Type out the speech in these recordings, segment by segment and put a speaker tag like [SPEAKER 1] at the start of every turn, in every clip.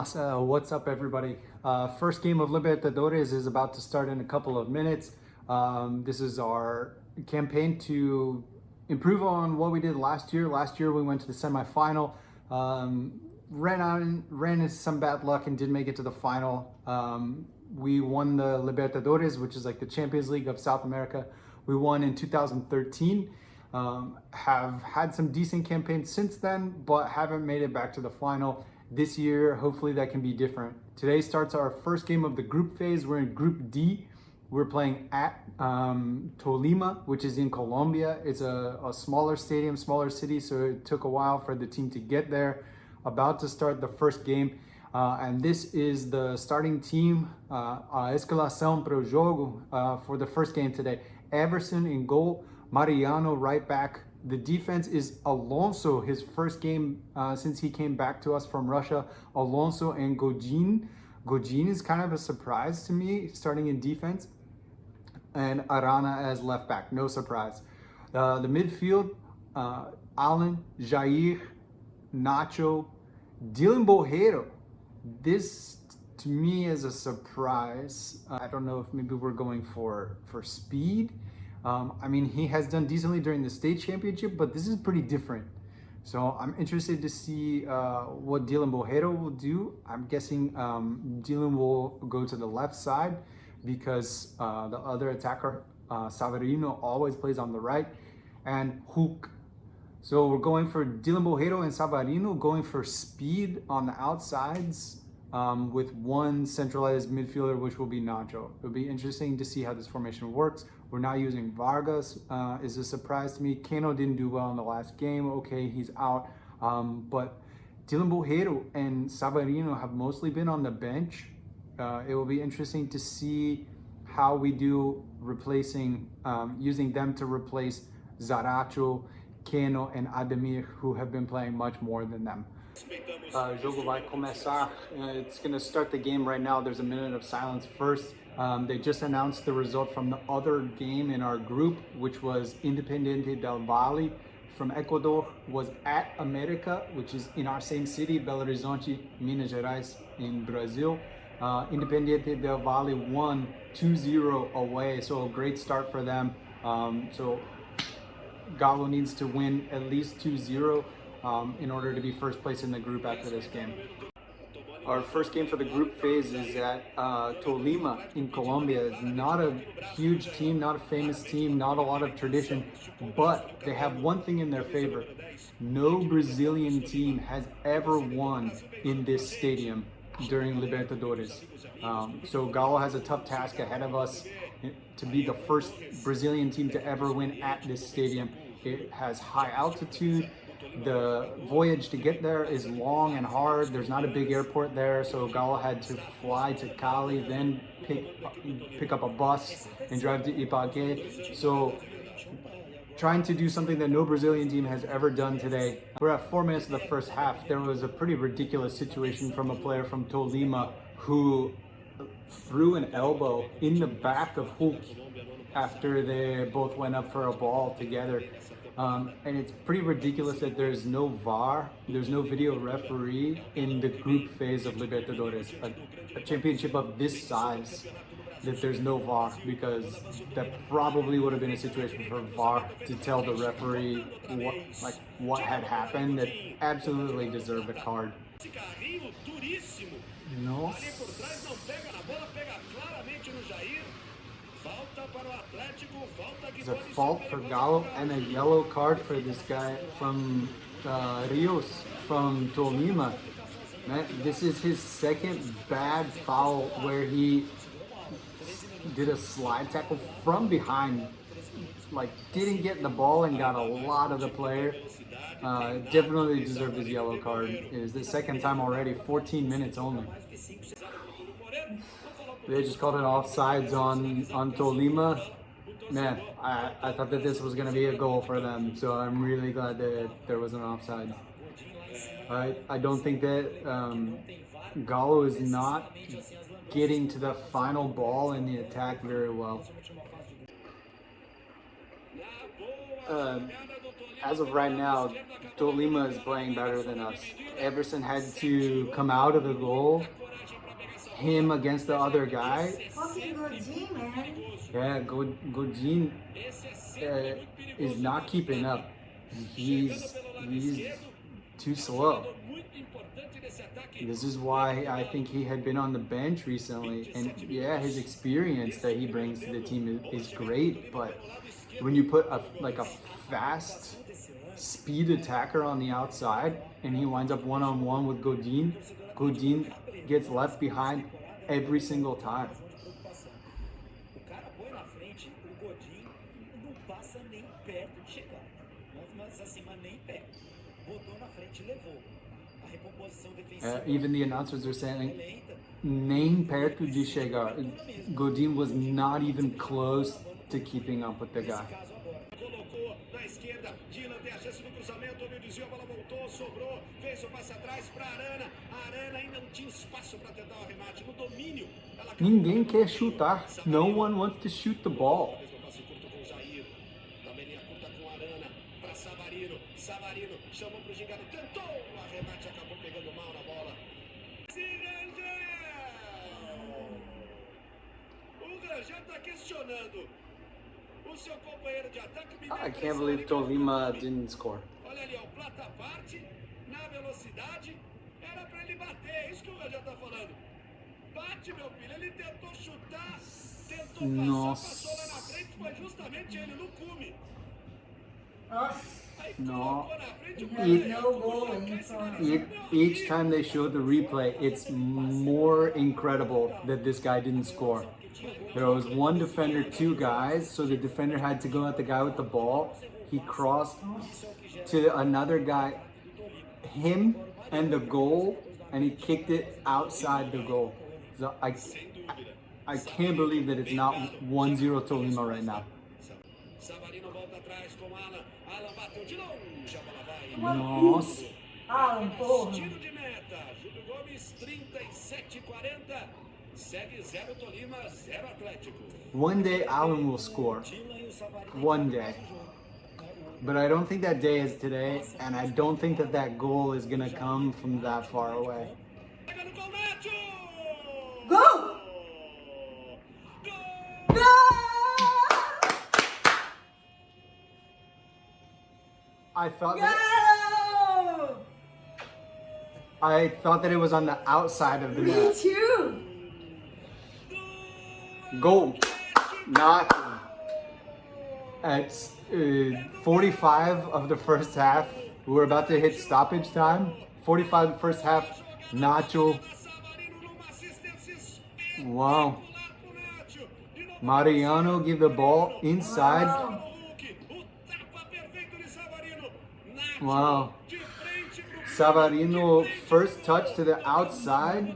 [SPEAKER 1] Massa, what's up everybody? First game of Libertadores is about to start in a couple of minutes. This is our campaign to improve on what we did last year. Last year we went to the semifinal, ran into some bad luck and didn't make it to the final. We won the Libertadores, which is like the Champions League of South America. We won in 2013. Have had some decent campaigns since then, but haven't made it back to the final. This year, hopefully that can be different. Today starts our first game of the group phase. We're in Group D. We're playing at Tolima, which is in Colombia. It's a smaller stadium, smaller city, so it took a while for the team to get there. About to start the first game. And this is the starting team, a escalação pro jogo for the first game today. Everson in goal, Mariano right back. The defense is Alonso, his first game since he came back to us from Russia. Alonso and Gojin. Gojin is kind of a surprise to me, starting in defense. And Arana as left back, no surprise. The midfield, Alan, Jair, Nacho, Dylan Borreiro. This to me is a surprise. I don't know if maybe we're going for speed. I mean, he has done decently during the state championship, but this is pretty different. So I'm interested to see what Dylan Borreiro will do. I'm guessing Dylan will go to the left side because the other attacker, Savarino, always plays on the right, and Hulk. So we're going for Dylan Borreiro and Savarino, going for speed on the outsides with one centralized midfielder, which will be Nacho. It'll be interesting to see how this formation works. We're not using Vargas, is a surprise to me. Keno didn't do well in the last game. Okay, he's out. But Dylan Borreiro and Savarino have mostly been on the bench. It will be interesting to see how we do replacing, using them to replace Zaracho, Keno, and Ademir, who have been playing much more than them. Jogo vai começar. It's going to start the game right now. There's a minute of silence first. They just announced the result from the other game in our group, which was Independiente del Valle from Ecuador, was at America, which is in our same city, Belo Horizonte, Minas Gerais in Brazil. Independiente del Valle won 2-0 away, so a great start for them. So Galo needs to win at least 2-0 in order to be first place in the group after this game. Our first game for the group phase is at Tolima in Colombia. It's not a huge team, not a famous team, not a lot of tradition, but they have one thing in their favor. No Brazilian team has ever won in this stadium during Libertadores. So Galo has a tough task ahead of us to be the first Brazilian team to ever win at this stadium. It has high altitude. The voyage to get there is long and hard. There's not a big airport there, so Galo had to fly to Cali, then pick up a bus and drive to Ibagué. So trying to do something that no Brazilian team has ever done today. We're at 4 minutes of the first half. There was a pretty ridiculous situation from a player from Tolima who threw an elbow in the back of Hulk after they both went up for a ball together. And it's pretty ridiculous that there's no VAR, there's no video referee in the group phase of Libertadores, a championship of this size, that there's no VAR, because that probably would have been a situation for VAR to tell the referee what had happened that absolutely deserved a card. Nossa. It's a fault for Galo and a yellow card for this guy from Rios from Tolima. Man, this is his second bad foul where he did a slide tackle from behind, like didn't get the ball and got a lot of the player. Definitely deserved his yellow card. It is the second time already, 14 minutes only. They just called it offsides on Tolima. Man, I thought that this was going to be a goal for them, so I'm really glad that there was an offside. I don't think that Galo is not getting to the final ball in the attack very well. as of right now, Tolima is playing better than us. Everson had to come out of the goal. Him against the other guy.
[SPEAKER 2] Fucking Godin, man.
[SPEAKER 1] Yeah, Godin is not keeping up. He's too slow. This is why I think he had been on the bench recently. And yeah, his experience that he brings to the team is great. But when you put a fast speed attacker on the outside and he winds up one-on-one with Godin, Godin gets left behind every single time. Even the announcers are saying, nem perto de chegar. Godin was not even close to keeping up with the guy. Ninguém quer chutar. No one wants to shoot the ball. I can't believe Tolima didn't score. Nossa. No. Each time they show the replay, it's more incredible that this guy didn't score. There was one defender, two guys, so the defender had to go at the guy with the ball. He crossed to another guy, him and the goal, and he kicked it outside the goal. So I can't believe that it's not 1-0 Tolima right now. Nossa. One day Alan will score. One day. But I don't think that day is today, and I don't think that that goal is gonna come from that far away.
[SPEAKER 2] Go! Go!
[SPEAKER 1] I thought that it was on the outside of the net.
[SPEAKER 2] Me too.
[SPEAKER 1] Goal. Not at 45 of the first half. We're about to hit stoppage time. 45 of the first half. Nacho. Wow. Mariano give the ball inside. Wow. Savarino first touch to the outside.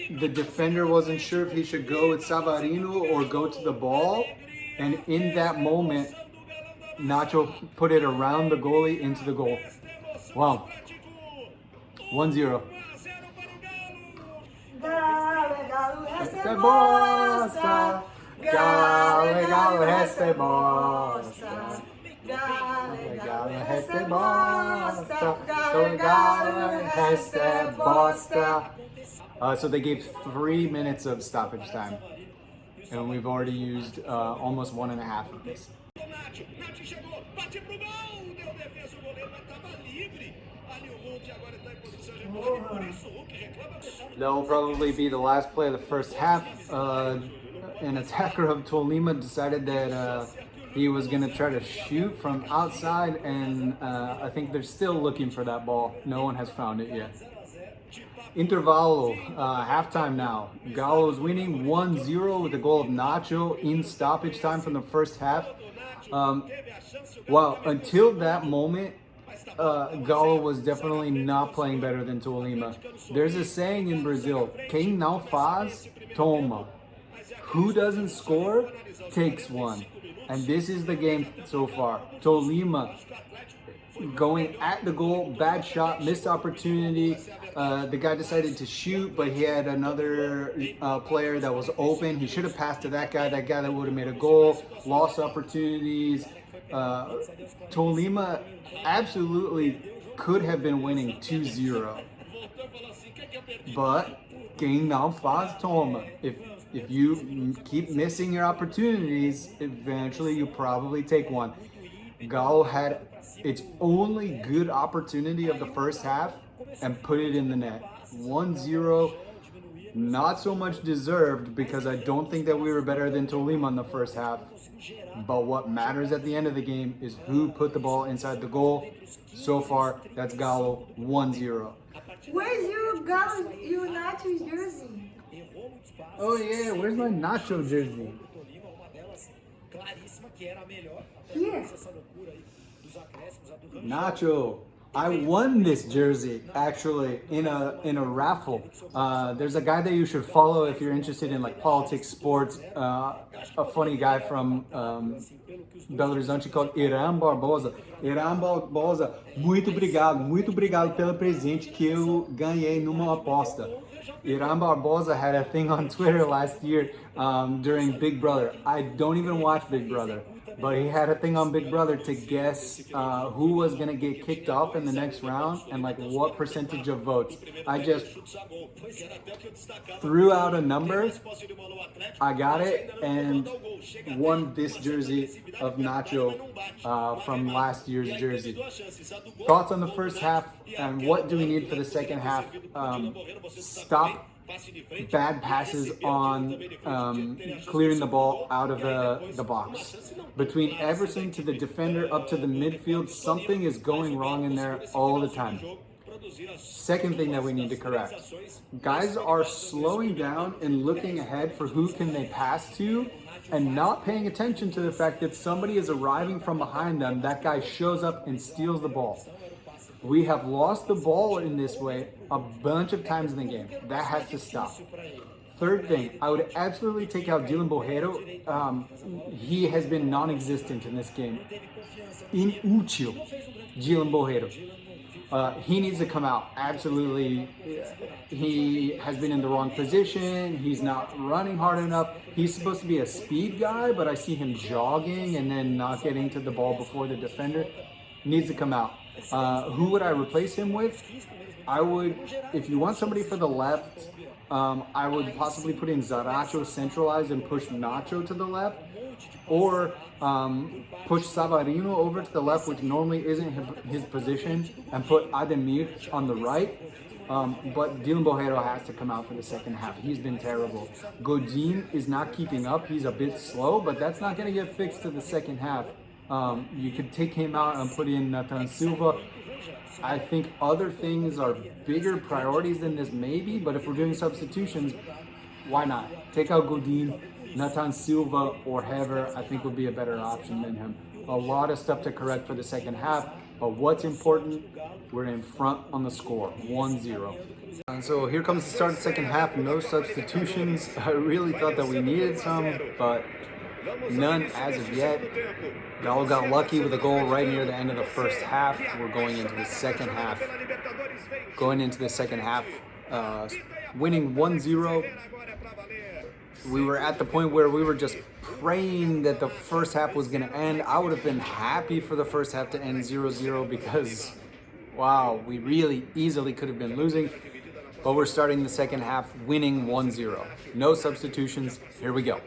[SPEAKER 1] The defender wasn't sure if he should go with Savarino or go to the ball. And in that moment, Nacho put it around the goalie into the goal. Wow. 1-0. Este bosta. Galo, galo, este bosta. Galo, este bosta. Galo, este bosta. So they gave 3 minutes of stoppage time, and we've already used almost 1.5 of this. That will probably be the last play of the first half. An attacker of Tolima decided that he was going to try to shoot from outside, and I think they're still looking for that ball. No one has found it yet. Intervalo, halftime now. Galo is winning 1-0 with a goal of Nacho in stoppage time from the first half. Well, until that moment, Galo was definitely not playing better than Tolima. There's a saying in Brazil, quem não faz, toma. Who doesn't score, takes one. And this is the game so far. Tolima going at the goal, bad shot, missed opportunity. The guy decided to shoot, but he had another player that was open. He should have passed to that guy that would have made a goal. Lost opportunities. Tolima absolutely could have been winning 2-0. But quem não faz toma. If you keep missing your opportunities, eventually you probably take one. Galo had its only good opportunity of the first half and put it in the net. 1-0, not so much deserved because I don't think that we were better than Tolima in the first half. But what matters at the end of the game is who put the ball inside the goal. So far, that's Galo 1-0.
[SPEAKER 2] Where's your Galo United's jersey?
[SPEAKER 1] Oh yeah, where's my Nacho jersey?
[SPEAKER 2] Here.
[SPEAKER 1] Nacho, I won this jersey actually in a raffle. There's a guy that you should follow if you're interested in like politics, sports. A funny guy from Belo Horizonte called Irã Barbosa. Irã Barbosa, muito obrigado pelo presente que eu ganhei numa aposta. Irã Barbosa had a thing on Twitter last year during Big Brother. I don't even watch Big Brother, but he had a thing on Big Brother to guess who was gonna get kicked off in the next round and like what percentage of votes. I just threw out a number, I got it, and won this jersey of Nacho from last year's jersey. Thoughts on the first half and what do we need for the second half? Stop bad passes on clearing the ball out of the box. Between Everson to the defender up to the midfield, something is going wrong in there all the time. Second thing that we need to correct. Guys are slowing down and looking ahead for who can they pass to and not paying attention to the fact that somebody is arriving from behind them. That guy shows up and steals the ball. We have lost the ball in this way a bunch of times in the game. That has to stop. Third thing, I would absolutely take out Dylan Borrero. He has been non-existent in this game. Inútil, Dylan Borrero. He needs to come out, absolutely. He has been in the wrong position. He's not running hard enough. He's supposed to be a speed guy, but I see him jogging and then not getting to the ball before the defender. Needs to come out. Who would I replace him with? I would, if you want somebody for the left, I would possibly put in Zaracho centralized and push Nacho to the left, or push Savarino over to the left, which normally isn't his position, and put Ademir on the right. But Dylan Borrero has to come out for the second half. He's been terrible. Godin is not keeping up. He's a bit slow, but that's not going to get fixed to the second half. You could take him out and put in Nathan Silva. I think other things are bigger priorities than this maybe, but if we're doing substitutions, why not? Take out Godin, Nathan Silva, or Hever, I think would be a better option than him. A lot of stuff to correct for the second half, but what's important, we're in front on the score, 1-0. And so here comes the start of the second half, no substitutions. I really thought that we needed some, but none as of yet. Galo got lucky with a goal right near the end of the first half. We're going into the second half. Winning 1-0. We were at the point where we were just praying that the first half was going to end. I would have been happy for the first half to end 0-0 because, wow, we really easily could have been losing. But we're starting the second half winning 1-0. No substitutions. Here we go.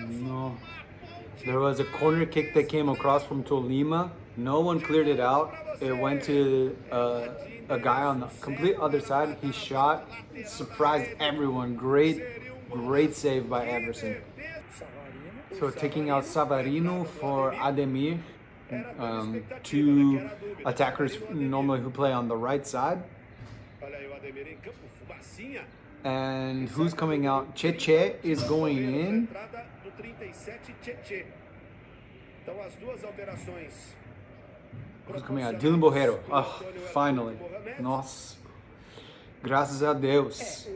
[SPEAKER 1] No. There was a corner kick that came across from Tolima. No one cleared it out. It went to a guy on the complete other side. He shot, surprised everyone. Great save by Everson. So taking out Savarino for Ademir, two attackers normally who play on the right side. And who's coming out? Cheche is going in. Who's coming out? Dylan Borrero. Oh, finally. Nossa. Graças a Deus.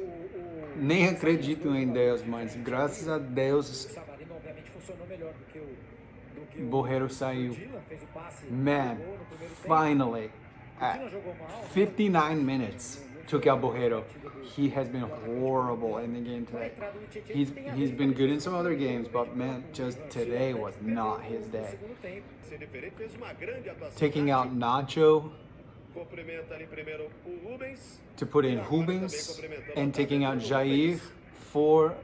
[SPEAKER 1] Nem acredito em Deus, mas graças a Deus Borrero saiu. Man, finally. At 59 minutes. took out Borrero. He has been horrible in the game today. He's been good in some other games, but man, just today was not his day. Taking out Nacho to put in Rubens and taking out Jair for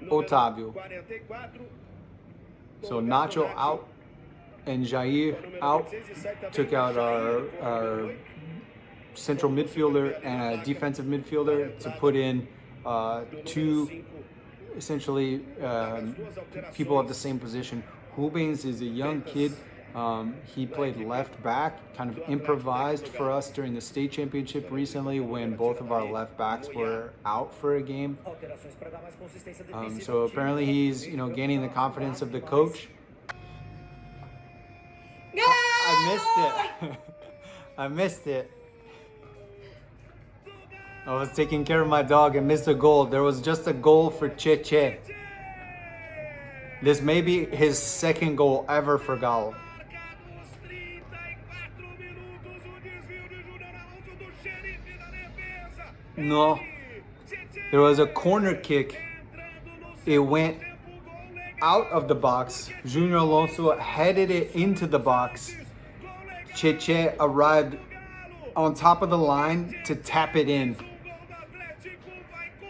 [SPEAKER 1] Otávio. So Nacho out and Jair out. Took out our central midfielder and a defensive midfielder to put in two essentially people at the same position. Rubens is a young kid. He played left back, kind of improvised for us during the state championship recently when both of our left backs were out for a game. So apparently he's, gaining the confidence of the coach. I missed it. I missed it. I was taking care of my dog and missed a goal. There was just a goal for Cheche. This may be his second goal ever for Galo. No. There was a corner kick. It went out of the box. Junior Alonso headed it into the box. Cheche arrived on top of the line to tap it in.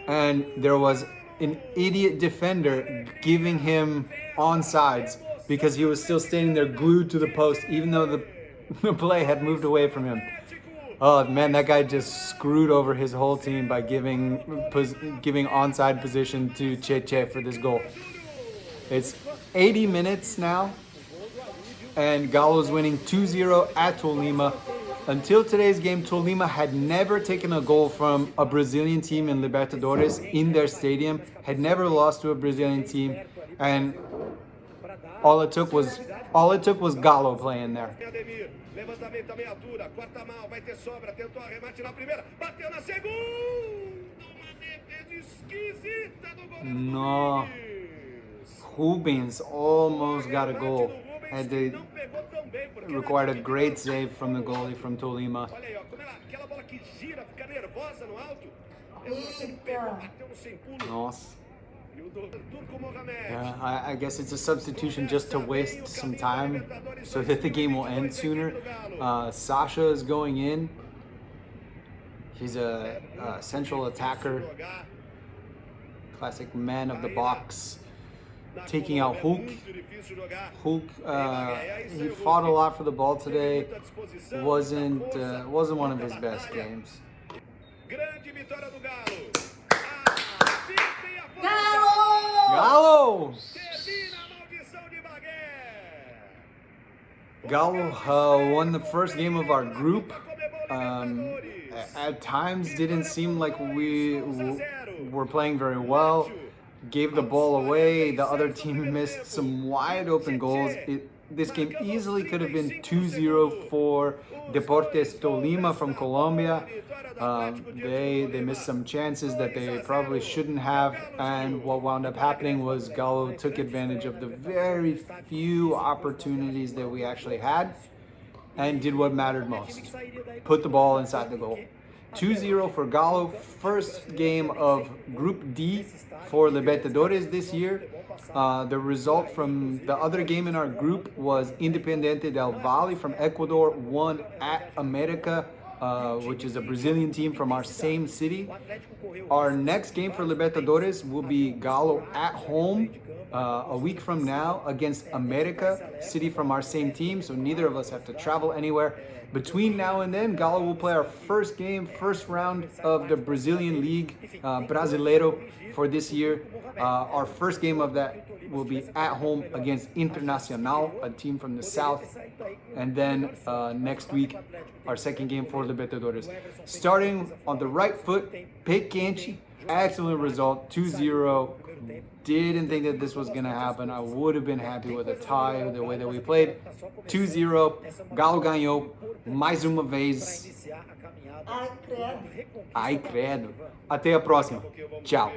[SPEAKER 1] And there was an idiot defender giving him onside because he was still standing there glued to the post even though the play had moved away from him. Oh man, that guy just screwed over his whole team by giving onside position to Cheche for this goal. It's 80 minutes now, and Galo's winning 2-0 at Tolima. Until today's game, Tolima had never taken a goal from a Brazilian team in Libertadores in their stadium, had never lost to a Brazilian team, and all it took was Galo playing there.
[SPEAKER 3] Levantamento a meia altura, corta mal, vai ter sobra, tentou arremate na primeira, bateu na segunda, uma defesa esquisita do goleiro.
[SPEAKER 1] No. Rubens almost got a goal. Had to required a great save from the goalie from Tolima.
[SPEAKER 3] Olha aí, ó, como aquela bola que gira, fica nervosa no alto. Bateu no sem pulo.
[SPEAKER 1] Nossa. Yeah, I guess it's a substitution just to waste some time so that the game will end sooner. Sasha is going in. He's a central attacker, classic man of the box. Taking out Hulk. Hulk, he fought a lot for the ball today. Wasn't one of his best games. Galo! Galo won the first game of our group. At times didn't seem like we were playing very well. Gave the ball away. The other team missed some wide open goals. This game easily could have been 2-0 for Deportes Tolima from Colombia. They missed some chances that they probably shouldn't have, and what wound up happening was Galo took advantage of the very few opportunities that we actually had and did what mattered most. Put the ball inside the goal. 2-0 for Galo, first game of Group D for Libertadores this year. The result from the other game in our group was Independiente del Valle from Ecuador won at America, which is a Brazilian team from our same city. Our next game for Libertadores will be Galo at home a week from now against America, city from our same team, so neither of us have to travel anywhere. Between now and then, Galo will play our first game, first round of the Brazilian League, Brasileiro, for this year. Our first game of that will be at home against Internacional, a team from the south. And then next week, our second game for Libertadores. Starting on the right foot, Pé Quente, excellent result, 2-0. Didn't think that this was going to happen. I would have been happy with a tie the way that we played. 2-0, Galo ganhou mais uma vez. Ai credo. Até a próxima. Tchau.